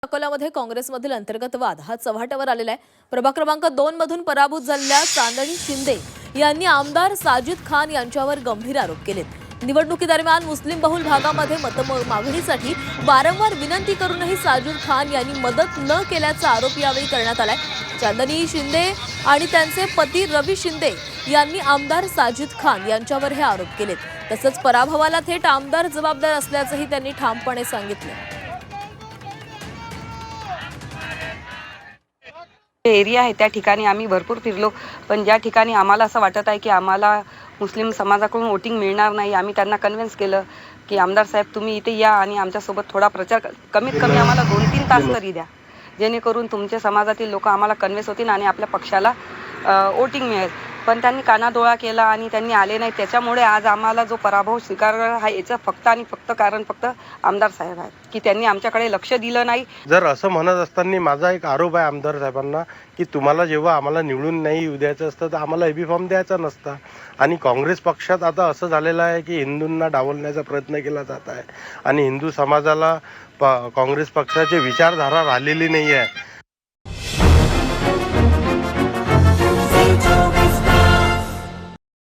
अकोल्यामध्ये काँग्रेसमधील अंतर्गत वाद हा चव्हाट्यावर आलेला आहे। प्रभाग क्रमांक 2 मधून पराभूत झालेल्या चांदणी शिंदे यांनी आमदार साजिद खान यांच्यावर गंभीर आरोप केलेत। निवडणुकीदरम्यान मुस्लिम बहुल भागामध्ये मागणीसाठी वारंवार विनंती करूनही साजिद खान यांनी मदत न केल्याचा आरोप यावेळी करण्यात आलाय। चांदणी शिंदे आणि त्यांचे पती रवी शिंदे यांनी आमदार साजिद खान यांच्यावर हे आरोप केलेत। तसंच पराभवाला थेट आमदार जबाबदार असल्याचंही त्यांनी ठामपणे सांगितलं। एरिया आहे त्या ठिकाणी आम्ही भरपूर फिरलो, पण ज्या ठिकाणी आम्हाला असं वाटत आहे की आम्हाला मुस्लिम समाजाकडून वोटिंग मिळणार नाही, आम्ही त्यांना कन्व्हिन्स केलं की आमदार साहेब तुम्ही इथे या आणि आमच्यासोबत थोडा प्रचार कमीत कमी आम्हाला 2-3 तास तरी द्या, जेणेकरून तुमच्या समाजातील लोक आम्हाला कन्व्हिन्स होतील आणि आपल्या पक्षाला वोटिंग मिळेल। पण त्यांनी कानाडोळा केला आणि त्यांनी आले नाही, त्याच्यामुळे आज आम्हाला जो पराभव स्वीकारावा हा याचं फक्त आणि फक्त कारण फक्त आमदार साहेब आहेत की त्यांनी आमच्याकडे लक्ष दिलं नाही। जर असं म्हणत असताना माझा एक आरोप आहे आमदार साहेबांना की तुम्हाला जेव्हा आम्हाला निवडून नाही येऊ द्यायचं असतं तर आम्हाला एबी फॉर्म द्यायचा नसता। आणि काँग्रेस पक्षात आता असं झालेलं आहे की हिंदूंना डावलण्याचा प्रयत्न केला जात आहे आणि हिंदू समाजाला काँग्रेस पक्षाची विचारधारा राहिलेली नाही आहे।